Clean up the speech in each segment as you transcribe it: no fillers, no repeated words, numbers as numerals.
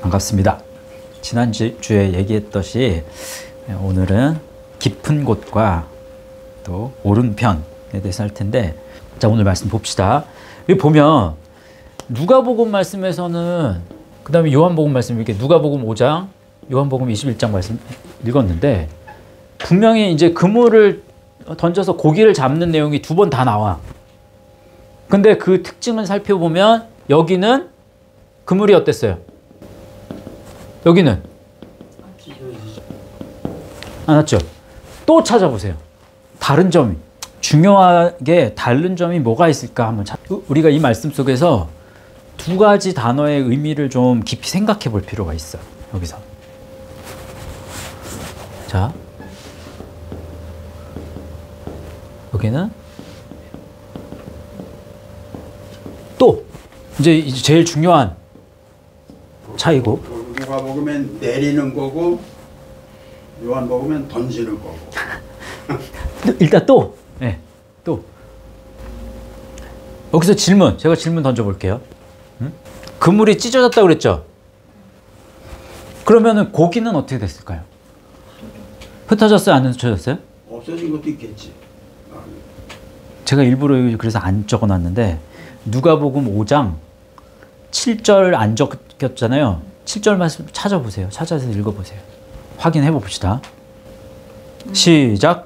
반갑습니다. 지난주에 얘기했듯이 오늘은 깊은 곳과 또 오른편에 대해서 할 텐데, 자, 오늘 말씀 봅시다. 여기 보면 누가복음 말씀에서는, 그 다음에 요한복음 말씀, 이렇게 누가복음 5장, 요한복음 21장 말씀 읽었는데, 분명히 이제 그물을 던져서 고기를 잡는 내용이 두 번 다 나와. 근데 그 특징을 살펴보면 여기는 그물이 어땠어요? 여기는 안 왔죠? 또 찾아보세요. 다른 점이, 중요하게 다른 점이 뭐가 있을까 한번 우리가 이 말씀 속에서 두 가지 단어의 의미를 좀 깊이 생각해 볼 필요가 있어. 여기서. 자, 여기는 또 이제 제일 중요한 차이고, 누가복음엔 내리는 거고 요한복음엔 던지는 거고. 일단 또 여기서 질문, 제가 질문 던져볼게요. 그물이 찢어졌다고 그랬죠? 그러면은 고기는 어떻게 됐을까요? 흩어졌어요? 안 흩어졌어요? 없어진 것도 있겠지. 제가 일부러 그래서 안 적어놨는데, 누가복음 5장 7절 안 적혔잖아요. 7절 말씀 찾아보세요. 찾아서 읽어보세요. 확인해 봅시다. 시작.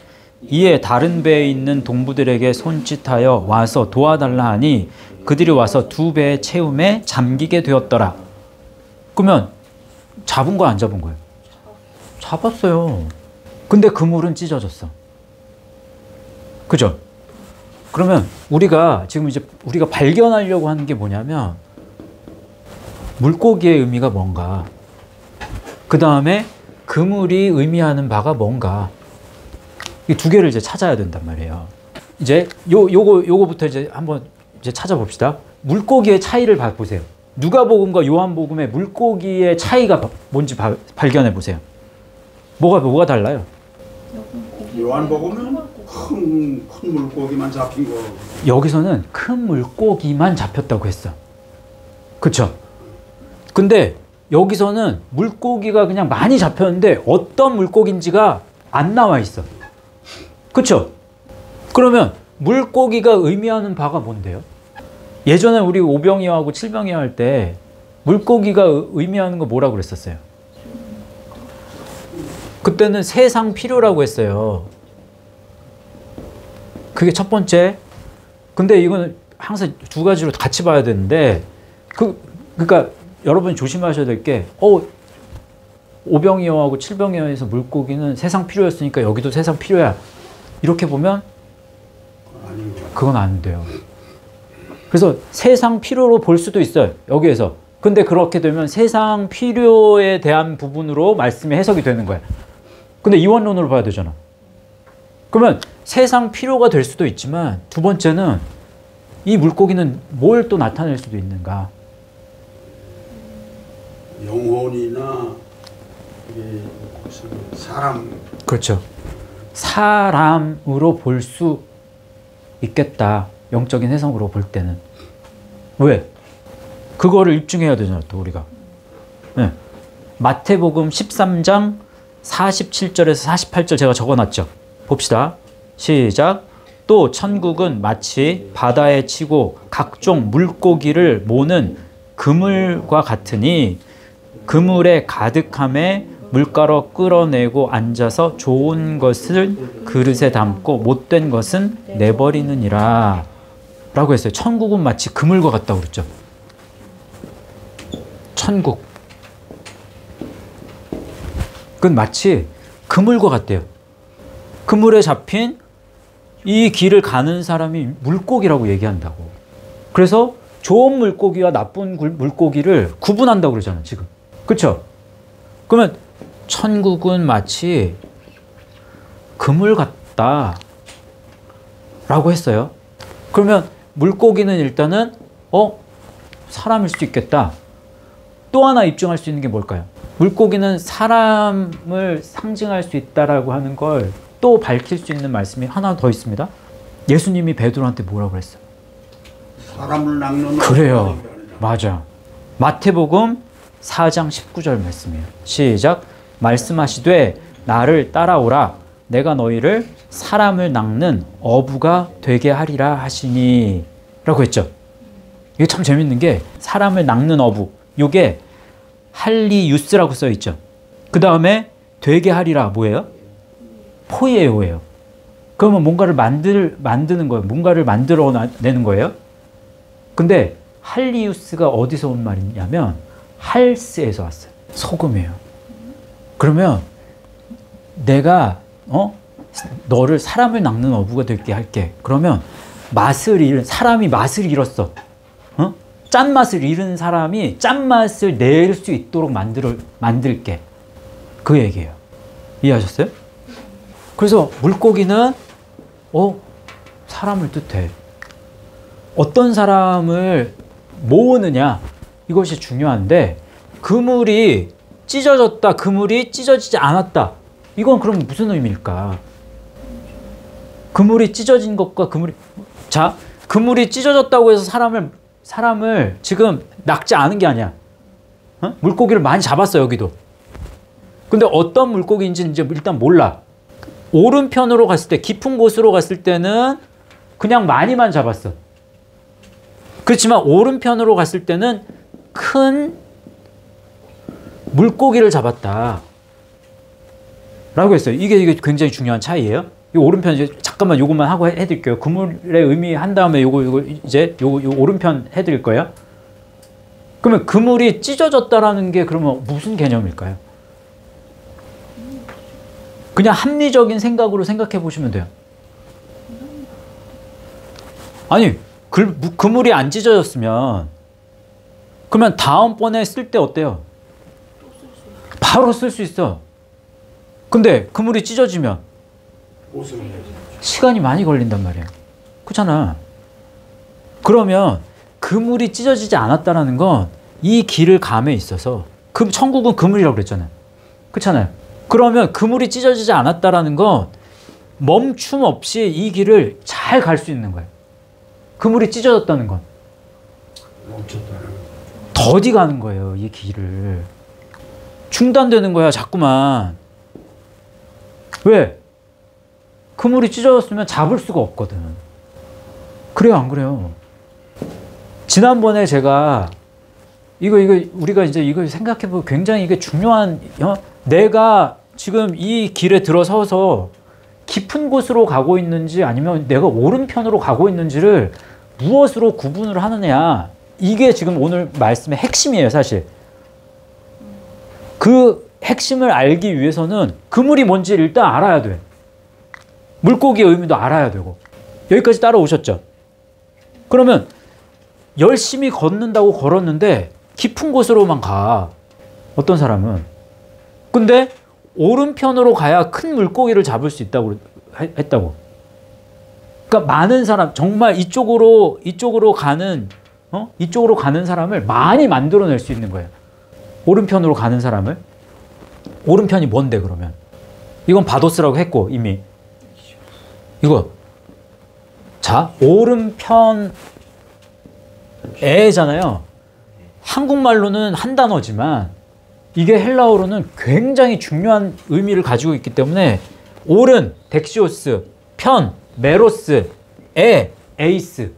이에 다른 배에 있는 동부들에게 손짓하여 와서 도와달라 하니 그들이 와서 두 배의 채움에 잠기게 되었더라. 그러면 잡은 거야, 안 잡은 거예요? 잡았어요. 근데 그물은 찢어졌어. 그죠? 그러면 우리가 지금 이제 우리가 발견하려고 하는 게 뭐냐면, 물고기의 의미가 뭔가, 그 다음에 그물이 의미하는 바가 뭔가, 이 두 개를 이제 찾아야 된단 말이에요. 이제 요거부터 이제 한번 이제 찾아봅시다. 물고기의 차이를 보세요. 누가복음과 요한복음의 물고기의 차이가 뭔지 발견해 보세요. 뭐가 달라요? 요한복음은 큰 물고기만 잡힌 거. 여기서는 큰 물고기만 잡혔다고 했어. 그쵸? 근데 여기서는 물고기가 그냥 많이 잡혔는데 어떤 물고기인지가 안 나와 있어. 그쵸? 그러면 물고기가 의미하는 바가 뭔데요? 예전에 우리 오병이어하고 칠병이어 할 때 물고기가 의미하는 거 뭐라고 그랬었어요? 그때는 세상 필요라고 했어요. 그게 첫 번째. 근데 이거는 항상 두 가지로 같이 봐야 되는데, 그러니까 여러분이 조심하셔야 될 게, 오병이어하고 칠병이어에서 물고기는 세상 필요였으니까 여기도 세상 필요야, 이렇게 보면 그건 안 돼요. 그래서 세상 필요로 볼 수도 있어요, 여기에서. 근데 그렇게 되면 세상 필요에 대한 부분으로 말씀이 해석이 되는 거야. 근데 이원론으로 봐야 되잖아. 그러면 세상 필요가 될 수도 있지만, 두 번째는 이 물고기는 뭘 또 나타낼 수도 있는가? 영혼이나 사람. 그렇죠. 사람으로 볼 수 있겠다. 영적인 해석으로 볼 때는. 왜? 그거를 입증해야 되잖아, 또 우리가. 네. 마태복음 13장 47절에서 48절 제가 적어놨죠. 봅시다. 시작. 또 천국은 마치 바다에 치고 각종 물고기를 모는 그물과 같으니 그물에 가득함에 물가로 끌어내고 앉아서 좋은 것을 그릇에 담고 못된 것은 내버리느니라 라고 했어요. 천국은 마치 그물과 같다고 그랬죠. 천국. 그건 마치 그물과 같대요. 그물에 잡힌 이 길을 가는 사람이 물고기라고 얘기한다고. 그래서 좋은 물고기와 나쁜 물고기를 구분한다고 그러잖아요, 지금. 그렇죠? 그러면 천국은 마치 그물 같다 라고 했어요. 그러면 물고기는 일단은 사람일 수 있겠다. 또 하나 입증할 수 있는 게 뭘까요? 물고기는 사람을 상징할 수 있다라고 하는 걸 또 밝힐 수 있는 말씀이 하나 더 있습니다. 예수님이 베드로한테 뭐라고 그랬어요? 사람을 낚는. 그래요. 맞아. 마태복음 4장 19절 말씀이에요. 시작. 말씀하시되 나를 따라오라. 내가 너희를 사람을 낚는 어부가 되게 하리라 하시니 라고 했죠. 이게 참 재밌는 게 사람을 낚는 어부. 요게 할리유스라고 써 있죠. 그 다음에 되게 하리라 뭐예요? 포이에오예요. 그러면 뭔가를 만드는 거예요. 뭔가를 만들어내는 거예요. 근데 할리우스가 어디서 온 말이냐면 할스에서 왔어요. 소금이에요. 그러면 내가 너를 사람을 낚는 어부가 되게 할게. 그러면 사람이 맛을 잃었어. 짠맛을 잃은 사람이 짠맛을 낼 수 있도록 만들게. 그 얘기예요. 이해하셨어요? 그래서 물고기는 사람을 뜻해. 어떤 사람을 모으느냐 이것이 중요한데 그물이 찢어졌다, 그물이 찢어지지 않았다. 이건 그럼 무슨 의미일까? 그물이 찢어진 것과 그물이 찢어졌다고 해서 사람을 지금 낚지 않은 게 아니야. 물고기를 많이 잡았어 여기도. 근데 어떤 물고기인지 이제 일단 몰라. 오른편으로 갔을 때, 깊은 곳으로 갔을 때는 그냥 많이만 잡았어. 그렇지만 오른편으로 갔을 때는 큰 물고기를 잡았다. 라고 했어요. 이게 굉장히 중요한 차이예요. 이 오른편 이제 잠깐만 요것만 하고 해드릴게요. 그물의 의미 한 다음에 요거 이제 요 오른편 해드릴 거예요. 그러면 그물이 찢어졌다라는 게 그러면 무슨 개념일까요? 그냥 합리적인 생각으로 생각해 보시면 돼요. 아니 그물이 안 찢어졌으면 그러면 다음번에 쓸 때 어때요? 바로 쓸 수 있어. 근데 그물이 찢어지면 시간이 많이 걸린단 말이에요. 그렇잖아. 그러면 그물이 찢어지지 않았다는 건 이 길을 감에 있어서 천국은 그물이라고 그랬잖아요. 그렇잖아요. 그러면 그물이 찢어지지 않았다는 건 멈춤 없이 이 길을 잘 갈 수 있는 거예요. 그물이 찢어졌다는 건 더디 가는 거예요. 이 길을 중단되는 거야 자꾸만. 왜? 그물이 찢어졌으면 잡을 수가 없거든. 그래요 안 그래요? 지난번에 제가 우리가 이제 이거 생각해보면 굉장히 이게 중요한 내가 지금 이 길에 들어서서 깊은 곳으로 가고 있는지 아니면 내가 오른편으로 가고 있는지를 무엇으로 구분을 하느냐. 이게 지금 오늘 말씀의 핵심이에요 사실. 그 핵심을 알기 위해서는 그물이 뭔지 일단 알아야 돼. 물고기의 의미도 알아야 되고. 여기까지 따라오셨죠? 그러면 열심히 걷는다고 걸었는데 깊은 곳으로만 가. 어떤 사람은. 근데 오른편으로 가야 큰 물고기를 잡을 수 있다고 했다고. 그러니까 많은 사람, 정말 이쪽으로 가는 사람을 많이 만들어낼 수 있는 거예요. 오른편으로 가는 사람을. 오른편이 뭔데 그러면? 이건 바도스라고 했고 이미. 이거. 자, 오른편 에잖아요. 한국말로는 한 단어지만 이게 헬라어로는 굉장히 중요한 의미를 가지고 있기 때문에 오른, 덱시오스, 편, 메로스, 에이스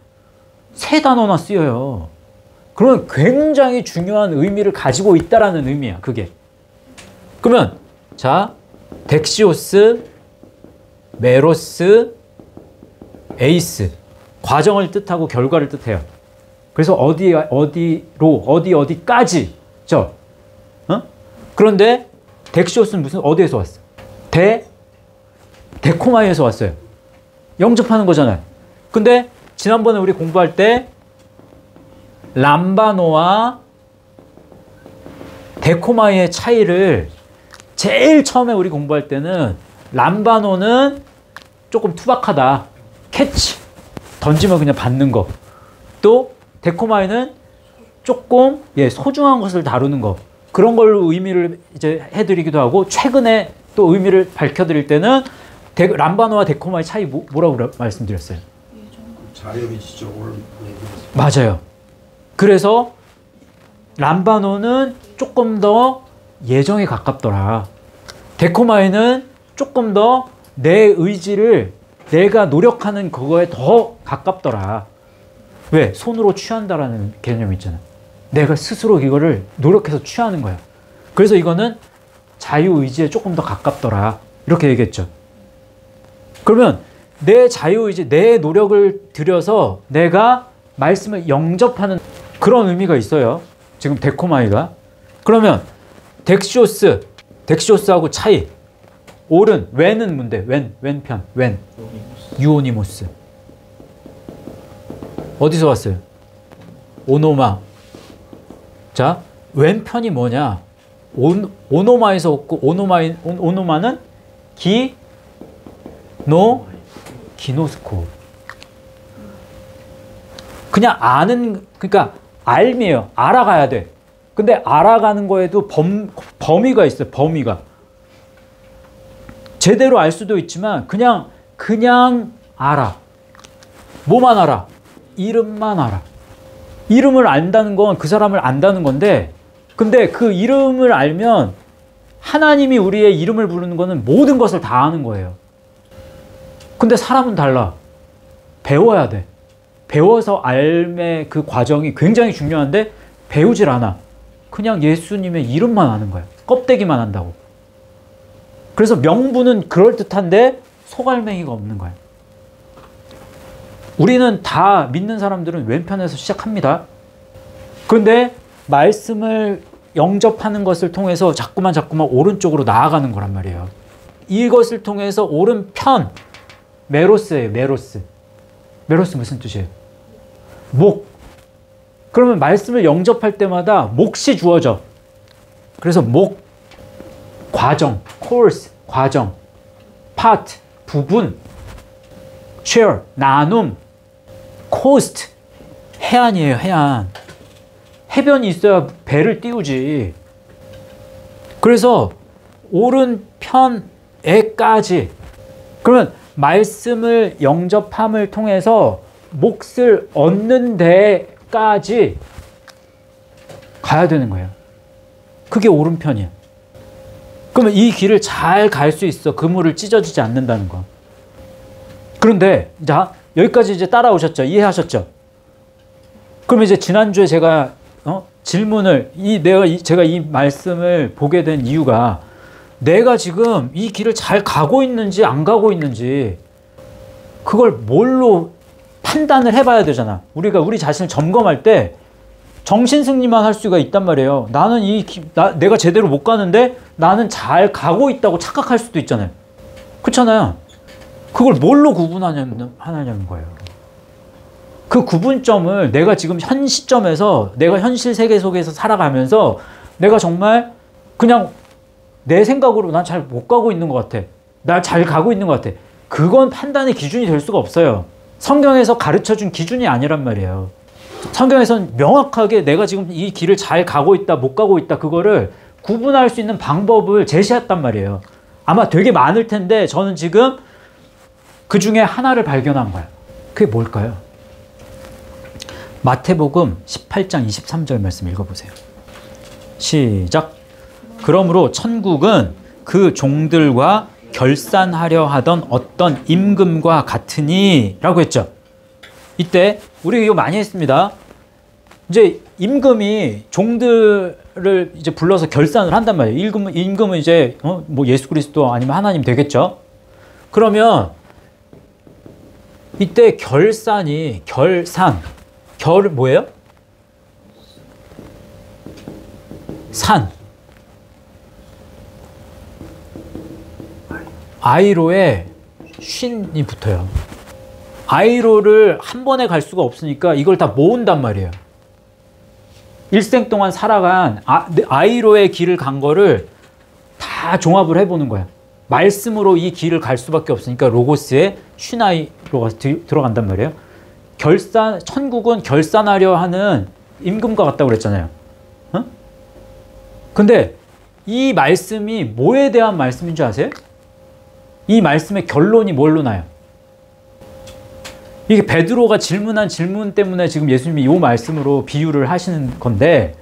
세 단어나 쓰여요. 그러면 굉장히 중요한 의미를 가지고 있다라는 의미야 그게. 그러면 자, 덱시오스, 메로스, 에이스 과정을 뜻하고 결과를 뜻해요. 그래서 어디까지죠. 그런데 덱시오스는 어디에서 왔어? 데코마이에서 왔어요. 영접하는 거잖아요. 근데 지난번에 우리 공부할 때 람바노와 데코마이의 차이를 제일 처음에 우리 공부할 때는 람바노는 조금 투박하다. 캐치. 던지면 그냥 받는 거. 또 데코마이는 조금 소중한 것을 다루는 거. 그런 걸로 의미를 이제 해드리기도 하고 최근에 또 의미를 밝혀드릴 때는 람바노와 데코마의 차이 뭐라고 말씀드렸어요? 자력의 지적을 맞아요. 그래서 람바노는 조금 더 예정에 가깝더라. 데코마이는 조금 더 내 의지를 내가 노력하는 그거에 더 가깝더라. 왜? 손으로 취한다라는 개념이 있잖아. 내가 스스로 이거를 노력해서 취하는 거야. 그래서 이거는 자유의지에 조금 더 가깝더라. 이렇게 얘기했죠. 그러면 내 자유의지, 내 노력을 들여서 내가 말씀을 영접하는 그런 의미가 있어요. 지금 데코마이가. 그러면 덱시오스하고 차이. 옳은, 왼은 뭔데? 왼편, 왼. 유오니모스. 어디서 왔어요? 오노마. 자, 왼편이 뭐냐? 오노마에서 왔고, 오노마는 기노스코. 그냥 아는, 그러니까 알미예요. 알아가야 돼. 근데 알아가는 거에도 범위가 있어요. 범위가. 제대로 알 수도 있지만 그냥 알아. 뭐만 알아? 이름만 알아. 이름을 안다는 건 그 사람을 안다는 건데, 근데 그 이름을 알면 하나님이 우리의 이름을 부르는 거는 모든 것을 다 아는 거예요. 근데 사람은 달라. 배워야 돼. 배워서 알매 그 과정이 굉장히 중요한데 배우질 않아. 그냥 예수님의 이름만 아는 거야. 껍데기만 안다고. 그래서 명분은 그럴듯한데 속알맹이가 없는 거야. 우리는 다 믿는 사람들은 왼편에서 시작합니다. 그런데 말씀을 영접하는 것을 통해서 자꾸만 오른쪽으로 나아가는 거란 말이에요. 이것을 통해서 오른편, 메로스예요. 메로스 무슨 뜻이에요? 목. 그러면 말씀을 영접할 때마다 몫이 주어져. 그래서 목, 과정, course, 과정, part, 부분, share, 나눔, coast, 해안이에요. 해안. 해변이 있어야 배를 띄우지. 그래서 오른편에까지. 그러면 말씀을 영접함을 통해서 몫을 얻는 데까지 가야 되는 거예요. 그게 오른편이야. 그러면 이 길을 잘 갈 수 있어. 그물을 찢어지지 않는다는 거. 그런데 자, 여기까지 이제 따라오셨죠? 이해하셨죠? 그럼 이제 지난주에 제가 질문을 제가 이 말씀을 보게 된 이유가 내가 지금 이 길을 잘 가고 있는지 안 가고 있는지 그걸 뭘로 판단을 해봐야 되잖아. 우리가 우리 자신을 점검할 때 정신승리만 할 수가 있단 말이에요. 나는 내가 제대로 못 가는데 나는 잘 가고 있다고 착각할 수도 있잖아요. 그렇잖아요. 그걸 뭘로 하냐는 거예요. 그 구분점을 내가 지금 현 시점에서 내가 현실 세계 속에서 살아가면서 내가 정말 그냥 내 생각으로 난 잘 못 가고 있는 것 같아. 나 잘 가고 있는 것 같아. 그건 판단의 기준이 될 수가 없어요. 성경에서 가르쳐준 기준이 아니란 말이에요. 성경에서는 명확하게 내가 지금 이 길을 잘 가고 있다, 못 가고 있다, 그거를 구분할 수 있는 방법을 제시했단 말이에요. 아마 되게 많을 텐데 저는 지금 그 중에 하나를 발견한 거야. 그게 뭘까요? 마태복음 18장 23절 말씀 읽어보세요. 시작. 그러므로 천국은 그 종들과 결산하려 하던 어떤 임금과 같으니 라고 했죠. 이때 우리 이거 많이 했습니다. 이제 임금이 종들을 이제 불러서 결산을 한단 말이에요. 임금은 이제 뭐 예수 그리스도 아니면 하나님 되겠죠. 그러면 이때 결산 뭐예요? 산. 아이로에 쉰이 붙어요. 아이로를 한 번에 갈 수가 없으니까 이걸 다 모은단 말이에요. 일생 동안 살아간 아이로의 길을 간 거를 다 종합을 해보는 거야. 말씀으로 이 길을 갈 수밖에 없으니까 로고스에 쉰아이로가 들어간단 말이에요. 천국은 결산하려 하는 임금과 같다고 그랬잖아요. 근데 이 말씀이 뭐에 대한 말씀인 줄 아세요? 이 말씀의 결론이 뭘로 나요? 이게 베드로가 질문한 질문 때문에 지금 예수님이 이 말씀으로 비유를 하시는 건데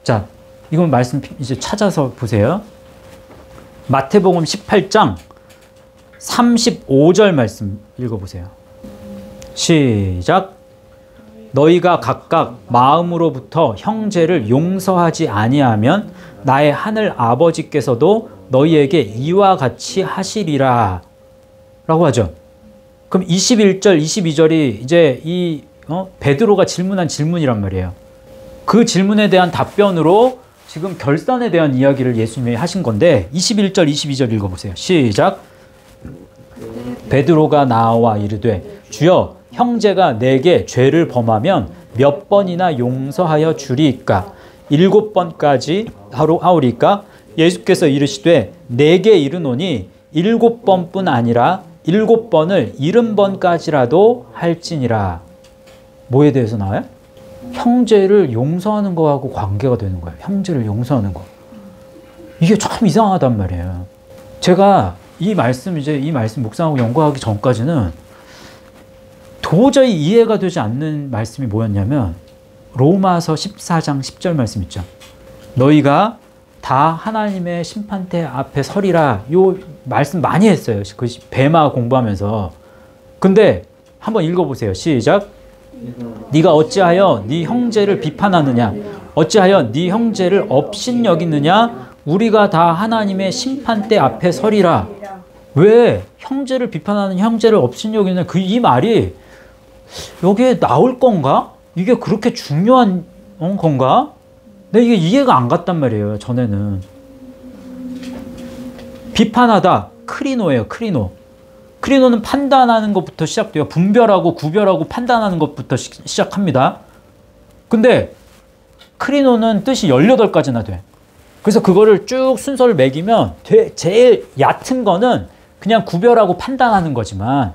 자, 이건 말씀 이제 찾아서 보세요. 마태복음 18장 35절 말씀 읽어보세요. 시작. 너희가 각각 마음으로부터 형제를 용서하지 아니하면 나의 하늘 아버지께서도 너희에게 이와 같이 하시리라 라고 하죠. 그럼 21절, 22절이 이제 이 베드로가 질문한 질문이란 말이에요. 그 질문에 대한 답변으로 지금 결산에 대한 이야기를 예수님이 하신 건데 21절, 22절 읽어보세요. 시작. 베드로가 나와 이르되 주여 형제가 내게 죄를 범하면 몇 번이나 용서하여 주리이까? 7번까지 하오리까? 예수께서 이르시되 내게 이르노니 7번뿐 아니라 7번을 70번까지라도 할지니라. 뭐에 대해서 나와요? 형제를 용서하는 거하고 관계가 되는 거예요. 형제를 용서하는 거. 이게 참 이상하단 말이에요. 제가 이 말씀 묵상하고 연구하기 전까지는 도저히 이해가 되지 않는 말씀이 뭐였냐면 로마서 14장 10절 말씀 있죠. 너희가 다 하나님의 심판대 앞에 서리라. 요 말씀 많이 했어요. 그 베마 공부하면서. 근데 한번 읽어보세요. 시작. 네가 어찌하여 네 형제를 비판하느냐? 어찌하여 네 형제를 업신여기느냐? 우리가 다 하나님의 심판대 앞에 서리라. 왜 형제를 비판하는 형제를 업신여기느냐? 이 말이 여기에 나올 건가? 이게 그렇게 중요한 건가? 근데 이게 이해가 안 갔단 말이에요. 전에는. 비판하다. 크리노예요. 크리노. 크리노는 판단하는 것부터 시작돼요. 분별하고 구별하고 판단하는 것부터 시작합니다. 근데 크리노는 뜻이 18가지나 돼. 그래서 그거를 쭉 순서를 매기면 제일 얕은 거는 그냥 구별하고 판단하는 거지만,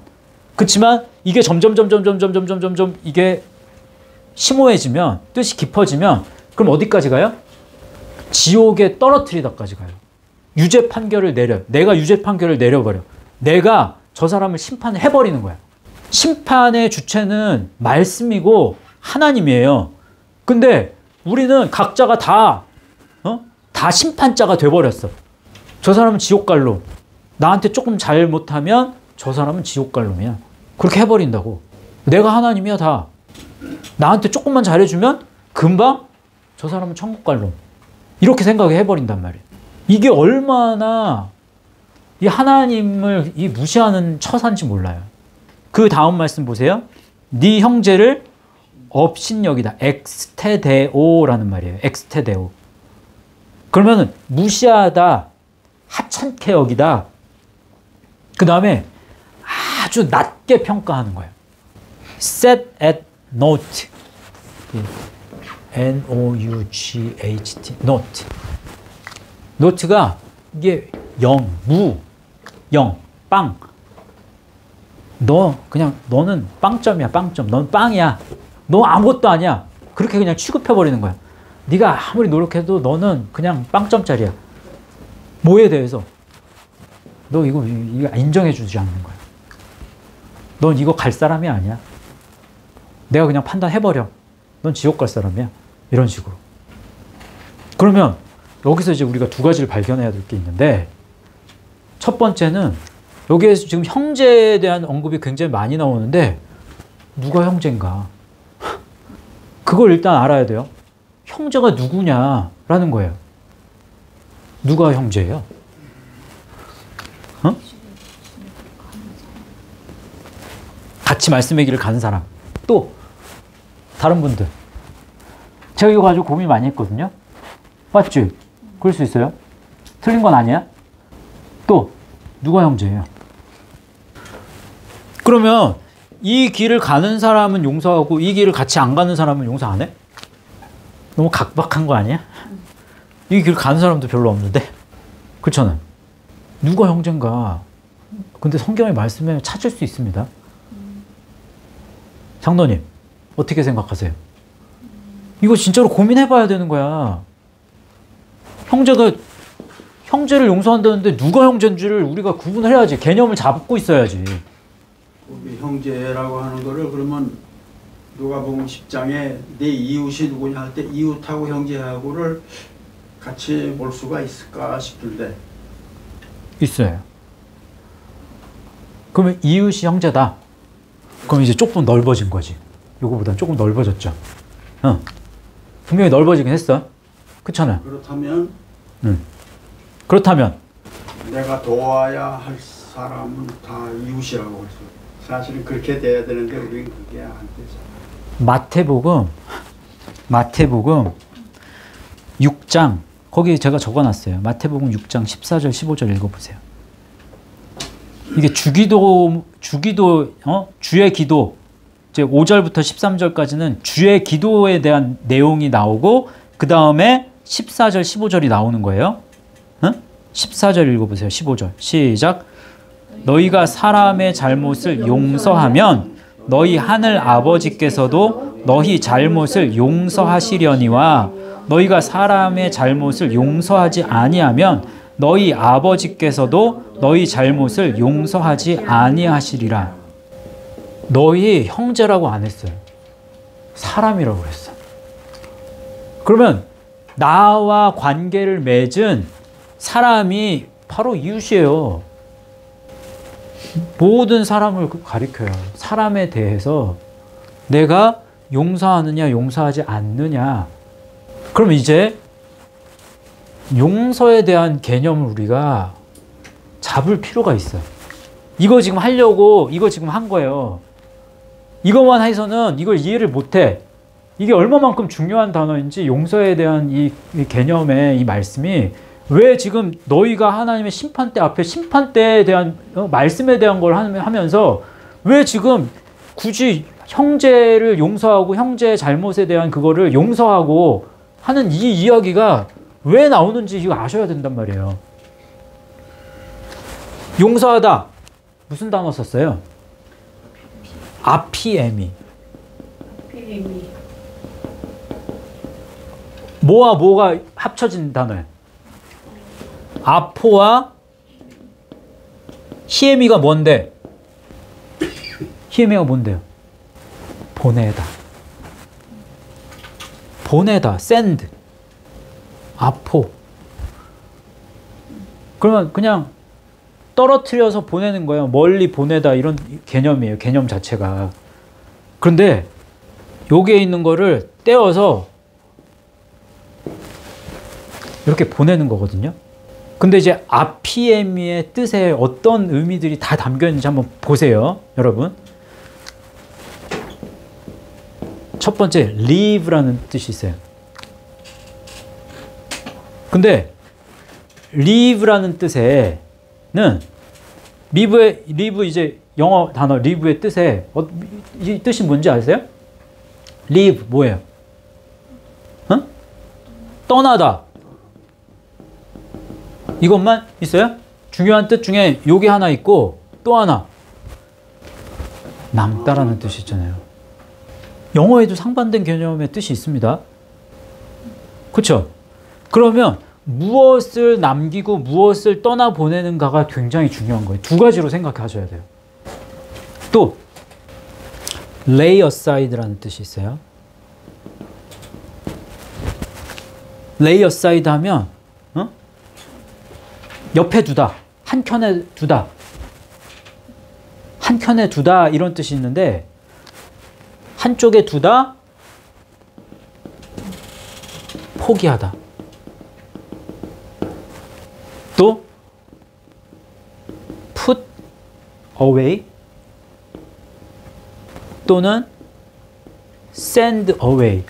그렇지만 이게 점점 이게 심오해지면, 뜻이 깊어지면 그럼 어디까지 가요? 지옥에 떨어뜨리다까지 가요. 유죄 판결을 내려요. 내가 유죄 판결을 내려버려. 내가 저 사람을 심판을 해버리는 거야. 심판의 주체는 말씀이고 하나님이에요. 근데 우리는 각자가 다 심판자가 돼버렸어. 저 사람은 지옥갈로. 나한테 조금 잘못하면 저 사람은 지옥갈로면. 그렇게 해버린다고. 내가 하나님이야 다. 나한테 조금만 잘해주면 금방 저 사람은 천국갈로. 이렇게 생각해버린단 말이에요. 이게 얼마나 이 하나님을 무시하는 처사인지 몰라요. 그 다음 말씀 보세요. 네 형제를 업신여기다. 엑스테데오라는 말이에요. 엑스테데오. 그러면은 무시하다, 하찮게 여기다. 그 다음에 아주 낮게 평가하는 거예요. set at note. N-O-U-G-H-T. note. note가 이게 0, 무, 0, 빵. 너는 빵점이야, 빵점. 넌 빵이야. 너 아무것도 아니야. 그렇게 그냥 취급해버리는 거야. 네가 아무리 노력해도 너는 그냥 빵점짜리야. 뭐에 대해서? 너 이거 인정해주지 않는 거야. 넌 이거 갈 사람이 아니야. 내가 그냥 판단해버려. 넌 지옥 갈 사람이야. 이런 식으로. 그러면 여기서 이제 우리가 두 가지를 발견해야 될 게 있는데, 첫 번째는 여기에서 지금 형제에 대한 언급이 굉장히 많이 나오는데 누가 형제인가? 그걸 일단 알아야 돼요. 형제가 누구냐라는 거예요. 누가 형제예요? 같이 말씀의 길을 가는 사람. 또 다른 분들. 제가 이거 가지고 고민 많이 했거든요. 맞지? 그럴 수 있어요. 틀린 건 아니야. 또 누가 형제예요? 그러면 이 길을 가는 사람은 용서하고 이 길을 같이 안 가는 사람은 용서 안 해? 너무 각박한 거 아니야? 이 길 가는 사람도 별로 없는데. 그렇잖아요. 누가 형제인가? 근데 성경의 말씀에 찾을 수 있습니다. 장로님, 어떻게 생각하세요? 이거 진짜로 고민해봐야 되는 거야. 형제를 용서한다는데 누가 형제인지를 우리가 구분을 해야지. 개념을 잡고 있어야지. 우리 형제라고 하는 거를 그러면 누가복음 10장에 내 이웃이 누구냐 할 때 이웃하고 형제하고를 같이 볼 수가 있을까 싶은데. 있어요. 그러면 이웃이 형제다. 그럼 이제 조금 넓어진 거지. 요거보다 조금 넓어졌죠. 분명히 넓어지긴 했어. 그렇잖아요. 그렇다면 내가 도와야 할 사람은 다 이웃이라고 할 수. 사실은 그렇게 돼야 되는데 우리는 그게 안 되잖아. 마태복음 6장 거기 제가 적어놨어요. 마태복음 6장 14절 15절 읽어보세요. 이게 주의 기도 이제 5절부터 13절까지는 주의 기도에 대한 내용이 나오고 그 다음에 14절 15절이 나오는 거예요. 14절 읽어보세요. 15절 시작. 너희가 사람의 잘못을 용서하면 너희 하늘 아버지께서도 너희 잘못을 용서하시려니와 너희가 사람의 잘못을 용서하지 아니하면 너희 아버지께서도 너희 잘못을 용서하지 아니하시리라. 너희 형제라고 안 했어요. 사람이라고 했어. 그러면 나와 관계를 맺은 사람이 바로 이웃이에요. 모든 사람을 가리켜요. 사람에 대해서 내가 용서하느냐 용서하지 않느냐. 그럼 이제 용서에 대한 개념을 우리가 잡을 필요가 있어요. 이거 지금 하려고 이거 지금 한 거예요. 이것만 해서는 이걸 이해를 못해. 이게 얼마만큼 중요한 단어인지 용서에 대한 이 개념의 이 말씀이 왜 지금 너희가 하나님의 심판대 앞에 심판대에 대한 말씀에 대한 걸 하면서 왜 지금 굳이 형제를 용서하고 형제의 잘못에 대한 그거를 용서하고 하는 이 이야기가 왜 나오는지 이거 아셔야 된단 말이에요. 용서하다. 무슨 단어 썼어요? 아피에미. 뭐와 뭐가 합쳐진 단어예요? 아포와 히에미가 뭔데? 히에미가 뭔데요? 보내다. 보내다. send. 아포. 그러면 그냥 떨어뜨려서 보내는 거예요. 멀리 보내다 이런 개념이에요. 개념 자체가. 그런데 여기에 있는 거를 떼어서 이렇게 보내는 거거든요. 근데 이제 아피에미의 뜻에 어떤 의미들이 다 담겨 있는지 한번 보세요. 여러분. 첫 번째, leave라는 뜻이 있어요. 근데 leave라는 뜻에는 leave 이제 영어 단어 leave의 뜻에 이 뜻이 뭔지 아세요? leave 뭐예요? 떠나다. 이것만 있어요? 중요한 뜻 중에 요게 하나 있고 또 하나 남다라는 뜻이 있잖아요. 영어에도 상반된 개념의 뜻이 있습니다. 그렇죠? 그러면 무엇을 남기고 무엇을 떠나보내는가가 굉장히 중요한 거예요. 두 가지로 생각하셔야 돼요. 또 lay aside라는 뜻이 있어요. lay aside 하면 옆에 두다, 한켠에 두다, 한켠에 두다 이런 뜻이 있는데 한쪽에 두다, 포기하다. 또 put away 또는 send away.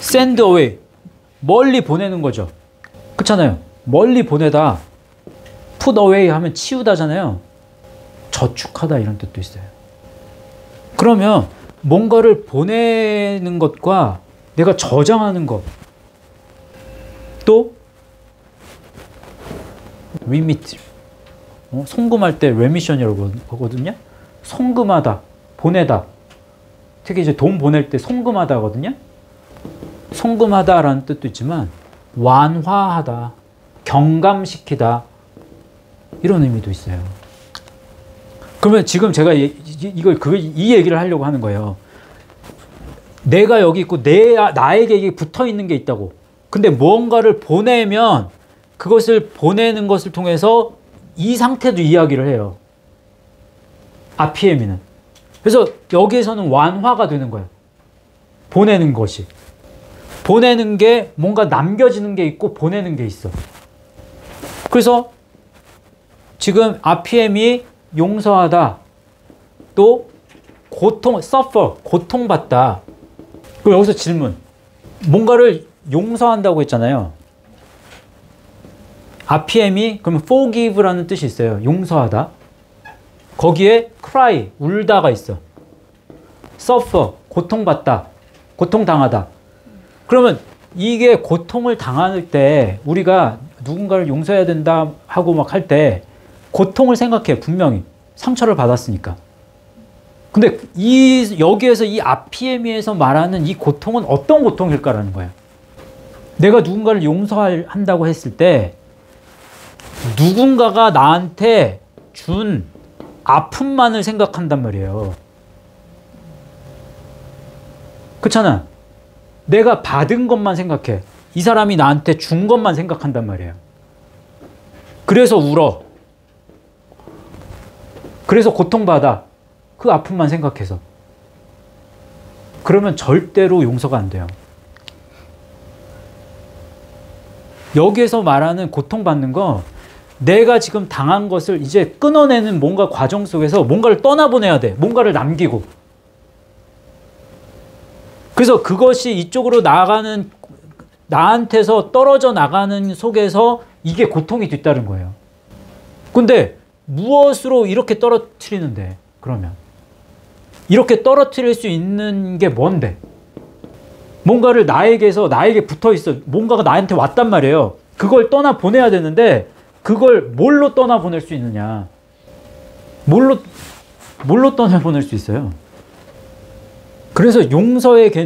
send away 멀리 보내는 거죠. 그렇잖아요. 멀리 보내다. put away 하면 치우다잖아요. 저축하다 이런 뜻도 있어요. 그러면 뭔가를 보내는 것과 내가 저장하는 것, 또 remit, 송금할 때 remission이라고 하거든요. 송금하다, 보내다. 특히 이제 돈 보낼 때 송금하다거든요. 송금하다라는 뜻도 있지만 완화하다, 경감시키다 이런 의미도 있어요. 그러면 지금 제가 이 얘기를 하려고 하는 거예요. 내가 여기 있고 나에게 이게 붙어 있는 게 있다고. 근데 무언가를 보내면 그것을 보내는 것을 통해서 이 상태도 이야기를 해요. 아피에미는. 그래서 여기에서는 완화가 되는 거예요. 보내는 것이. 보내는 게 뭔가 남겨지는 게 있고 보내는 게 있어. 그래서 지금 아피엠이 용서하다, 또 suffer, 고통받다. 그리고 여기서 질문. 뭔가를 용서한다고 했잖아요. 아피엠이 그러면 forgive라는 뜻이 있어요. 용서하다. 거기에 cry, 울다가 있어. suffer, 고통받다, 고통당하다. 그러면 이게 고통을 당할 때 우리가 누군가를 용서해야 된다 하고 막 할 때 고통을 생각해. 분명히 상처를 받았으니까. 근데 여기에서 이 아피에미에서 말하는 이 고통은 어떤 고통일까라는 거예요. 내가 누군가를 용서한다고 했을 때 누군가가 나한테 준 아픔만을 생각한단 말이에요. 그렇잖아. 내가 받은 것만 생각해. 이 사람이 나한테 준 것만 생각한단 말이에요. 그래서 울어. 그래서 고통받아. 그 아픔만 생각해서. 그러면 절대로 용서가 안 돼요. 여기에서 말하는 고통받는 거, 내가 지금 당한 것을 이제 끊어내는 뭔가 과정 속에서 뭔가를 떠나보내야 돼. 뭔가를 남기고. 그래서 그것이 이쪽으로 나가는, 나한테서 떨어져 나가는 속에서 이게 고통이 뒤따른 거예요. 근데 무엇으로 이렇게 떨어뜨리는데, 그러면? 이렇게 떨어뜨릴 수 있는 게 뭔데? 뭔가를 나에게 붙어 있어. 뭔가가 나한테 왔단 말이에요. 그걸 떠나보내야 되는데, 그걸 뭘로 떠나보낼 수 있느냐? 뭘로 떠나보낼 수 있어요? 그래서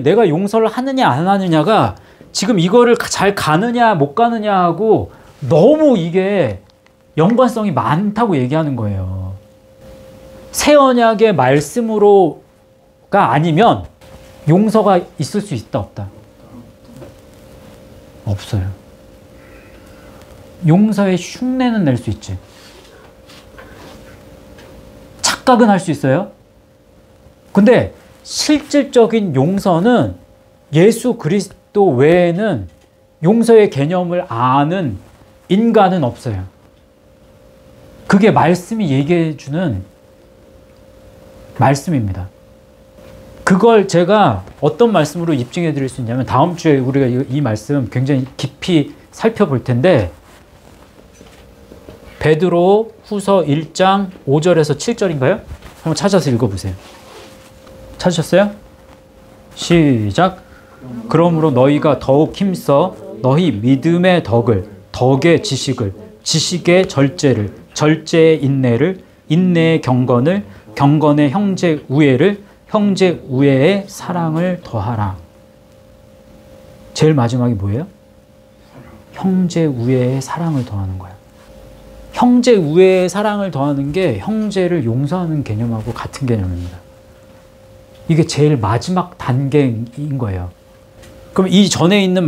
내가 용서를 하느냐 안 하느냐가 지금 이거를 잘 가느냐 못 가느냐 하고 너무 이게 연관성이 많다고 얘기하는 거예요. 새 언약의 말씀으로가 아니면 용서가 있을 수 있다 없다? 없어요. 용서의 흉내는 낼 수 있지. 착각은 할 수 있어요. 근데 실질적인 용서는 예수 그리스도 외에는 용서의 개념을 아는 인간은 없어요. 그게 말씀이 얘기해 주는 말씀입니다. 그걸 제가 어떤 말씀으로 입증해 드릴 수 있냐면 다음 주에 우리가 이 말씀 굉장히 깊이 살펴볼 텐데 베드로 후서 1장 5절에서 7절인가요? 한번 찾아서 읽어보세요. 찾으셨어요? 시작. 그러므로 너희가 더욱 힘써 너희 믿음의 덕을, 덕의 지식을, 지식의 절제를, 절제의 인내를, 인내의 경건을, 경건의 형제 우애를, 형제 우애의 사랑을 더하라. 제일 마지막이 뭐예요? 형제 우애의 사랑을 더하는 거야. 형제 우애의 사랑을 더하는 게 형제를 용서하는 개념하고 같은 개념입니다. 이게 제일 마지막 단계인 거예요. 그럼 이 전에 있는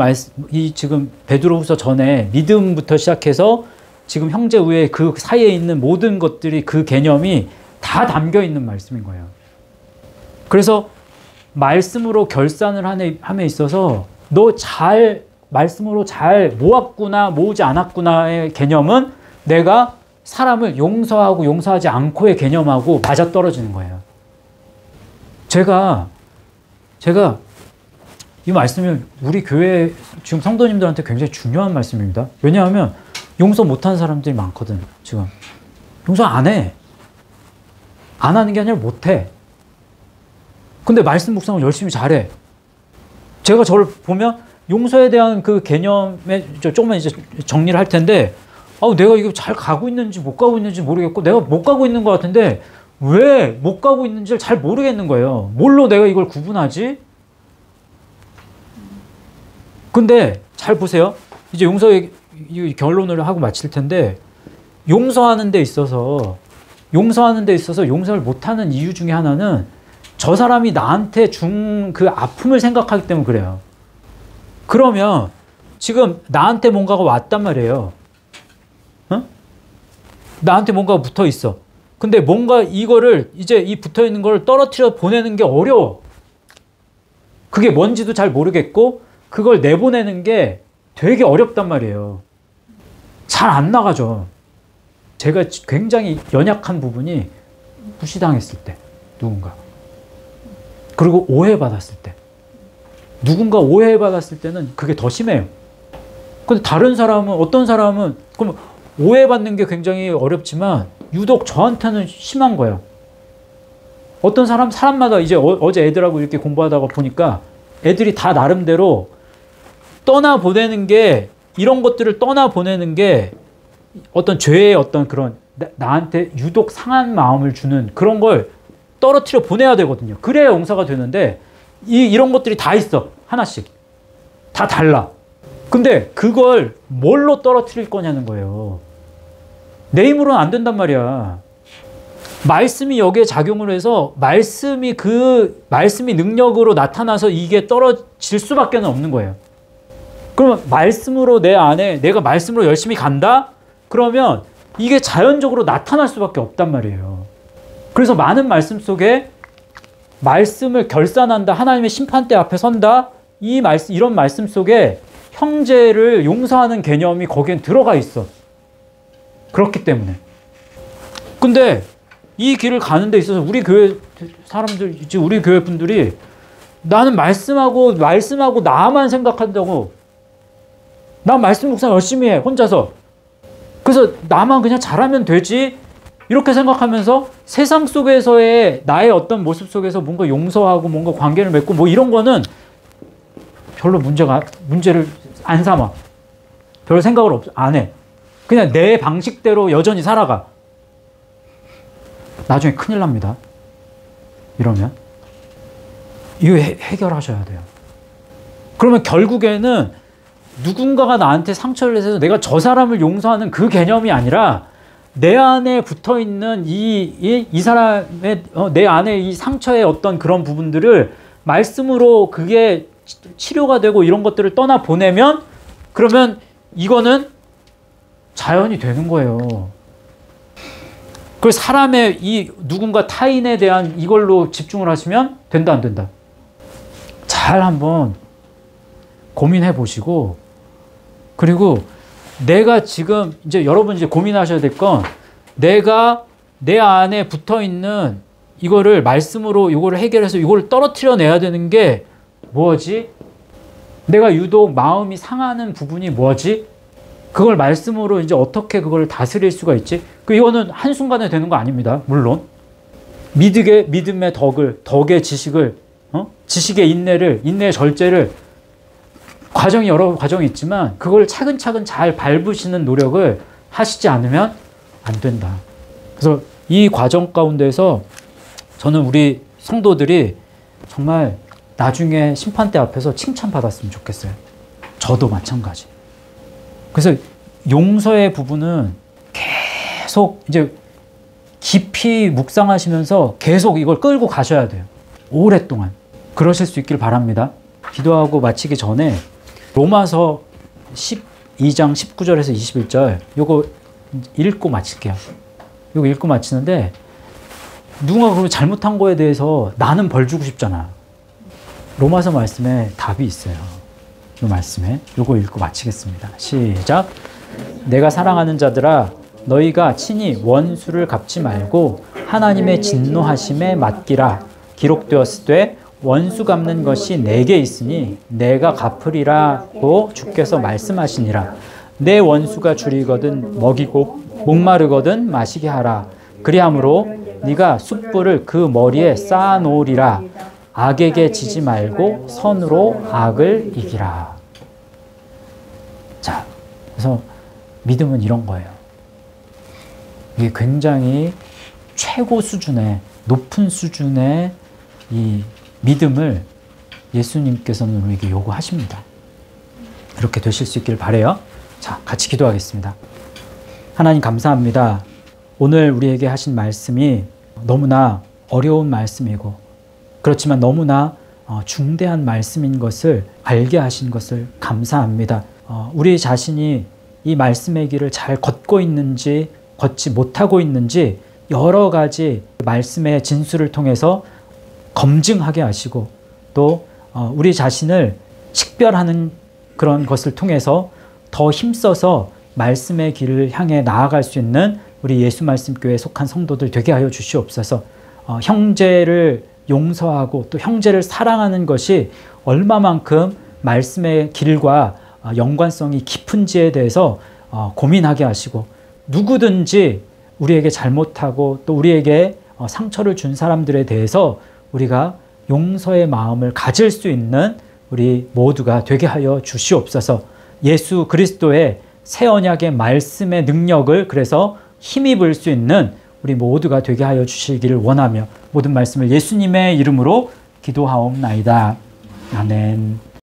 이 지금 베드로후서 전에 믿음부터 시작해서 지금 형제 우애 그 사이에 있는 모든 것들이 그 개념이 다 담겨 있는 말씀인 거예요. 그래서 말씀으로 결산을 함에 있어서 말씀으로 잘 모았구나 모으지 않았구나의 개념은 내가 사람을 용서하고 용서하지 않고의 개념하고 맞아떨어지는 거예요. 제가 이 말씀이 우리 교회 지금 성도님들한테 굉장히 중요한 말씀입니다. 왜냐하면 용서 못하는 사람들이 많거든. 지금 용서 안 해. 안 하는 게 아니라 못해. 근데 말씀 묵상을 열심히 잘해. 제가 저를 보면 용서에 대한 그 개념에 조금만 이제 정리를 할 텐데 내가 이거 잘 가고 있는지 못 가고 있는지 모르겠고 내가 못 가고 있는 것 같은데 왜 못 가고 있는지를 잘 모르겠는 거예요. 뭘로 내가 이걸 구분하지? 근데 잘 보세요. 이제 용서의 결론을 하고 마칠 텐데 용서하는 데 있어서 용서를 못하는 이유 중에 하나는 저 사람이 나한테 준 그 아픔을 생각하기 때문에 그래요. 그러면 지금 나한테 뭔가가 왔단 말이에요. 어? 나한테 뭔가가 붙어 있어. 근데 뭔가 이거를 이제 이 붙어 있는 걸 떨어뜨려 보내는 게 어려워. 그게 뭔지도 잘 모르겠고 그걸 내보내는 게 되게 어렵단 말이에요. 잘 안 나가죠. 제가 굉장히 연약한 부분이 무시당했을 때, 누군가. 그리고 오해받았을 때. 누군가 오해받았을 때는 그게 더 심해요. 근데 다른 사람은, 어떤 사람은, 그럼 오해받는 게 굉장히 어렵지만 유독 저한테는 심한 거예요. 어떤 사람마다 이제 어제 애들하고 이렇게 공부하다가 보니까 애들이 다 나름대로 떠나보내는 게, 이런 것들을 떠나보내는 게 어떤 죄의 어떤 그런 나한테 유독 상한 마음을 주는 그런 걸 떨어뜨려 보내야 되거든요. 그래야 용서가 되는데 이런 것들이 다 있어. 하나씩. 다 달라. 근데 그걸 뭘로 떨어뜨릴 거냐는 거예요. 내 힘으로는 안 된단 말이야. 말씀이 여기에 작용을 해서 말씀이 능력으로 나타나서 이게 떨어질 수밖에 없는 거예요. 그러면 말씀으로 내 안에 내가 말씀으로 열심히 간다? 그러면 이게 자연적으로 나타날 수밖에 없단 말이에요. 그래서 많은 말씀 속에 말씀을 결산한다, 하나님의 심판대 앞에 선다, 이런 말씀 속에 형제를 용서하는 개념이 거기엔 들어가 있어. 그렇기 때문에. 근데 이 길을 가는 데 있어서 우리 교회 사람들, 우리 교회 분들이 나는 말씀하고 나만 생각한다고, 난 말씀 묵상 열심히 해, 혼자서. 그래서 나만 그냥 잘하면 되지, 이렇게 생각하면서 세상 속에서의 나의 어떤 모습 속에서 뭔가 용서하고 뭔가 관계를 맺고 뭐 이런 거는 별로 문제를 안 삼아. 별 생각을 안 해. 그냥 내 방식대로 여전히 살아가. 나중에 큰일 납니다. 이러면. 이거 해결하셔야 돼요. 그러면 결국에는 누군가가 나한테 상처를 내서 내가 저 사람을 용서하는 그 개념이 아니라 내 안에 붙어 있는 이 사람의, 내 안에 이 상처의 어떤 그런 부분들을 말씀으로 그게 치료가 되고 이런 것들을 떠나 보내면, 그러면 이거는 자연이 되는 거예요. 그 사람의 누군가 타인에 대한 이걸로 집중을 하시면 된다, 안 된다? 잘 한번 고민해 보시고, 그리고 내가 지금 이제 여러분 이제 고민하셔야 될 건, 내가 내 안에 붙어 있는 이거를 말씀으로 이거를 해결해서 이거를 떨어뜨려 내야 되는 게 뭐지? 내가 유독 마음이 상하는 부분이 뭐지? 그걸 말씀으로 이제 어떻게 그걸 다스릴 수가 있지? 이거는 한순간에 되는 거 아닙니다. 물론. 믿음의 덕의 지식을, 지식의 인내의 절제를, 여러 과정이 있지만 그걸 차근차근 잘 밟으시는 노력을 하시지 않으면 안 된다. 그래서 이 과정 가운데서 저는 우리 성도들이 정말 나중에 심판대 앞에서 칭찬받았으면 좋겠어요. 저도 마찬가지. 그래서 용서의 부분은 계속 이제 깊이 묵상하시면서 계속 이걸 끌고 가셔야 돼요. 오랫동안. 그러실 수 있길 바랍니다. 기도하고 마치기 전에 로마서 12장 19절에서 21절 요거 읽고 마칠게요. 요거 읽고 마치는데, 누군가 그러면 잘못한 거에 대해서 나는 벌 주고 싶잖아. 로마서 말씀에 답이 있어요. 이 말씀에 요거 읽고 마치겠습니다. 시작. 내가 사랑하는 자들아, 너희가 친히 원수를 갚지 말고 하나님의 진노하심에 맡기라. 기록되었으되 원수 갚는 것이 내게 있으니 내가 갚으리라고 주께서 말씀하시니라. 내 원수가 줄이거든 먹이고 목마르거든 마시게 하라. 그리함으로 네가 숯불을 그 머리에 쌓아 놓으리라. 악에게 지지 말고 선으로 악을 이기라. 자, 그래서 믿음은 이런 거예요. 이게 굉장히 최고 수준의, 높은 수준의 이 믿음을 예수님께서는 우리에게 요구하십니다. 이렇게 되실 수 있기를 바라요. 자, 같이 기도하겠습니다. 하나님 감사합니다. 오늘 우리에게 하신 말씀이 너무나 어려운 말씀이고 그렇지만 너무나 중대한 말씀인 것을 알게 하신 것을 감사합니다. 우리 자신이 이 말씀의 길을 잘 걷고 있는지 걷지 못하고 있는지 여러 가지 말씀의 진술을 통해서 검증하게 하시고 또 우리 자신을 식별하는 그런 것을 통해서 더 힘써서 말씀의 길을 향해 나아갈 수 있는 우리 예수말씀교회에 속한 성도들 되게 하여 주시옵소서. 형제를 용서하고 또 형제를 사랑하는 것이 얼마만큼 말씀의 길과 연관성이 깊은지에 대해서 고민하게 하시고 누구든지 우리에게 잘못하고 또 우리에게 상처를 준 사람들에 대해서 우리가 용서의 마음을 가질 수 있는 우리 모두가 되게 하여 주시옵소서. 예수 그리스도의 새 언약의 말씀의 능력을 그래서 힘입을 수 있는 우리 모두가 되게 하여 주시기를 원하며 모든 말씀을 예수님의 이름으로 기도하옵나이다. 아멘.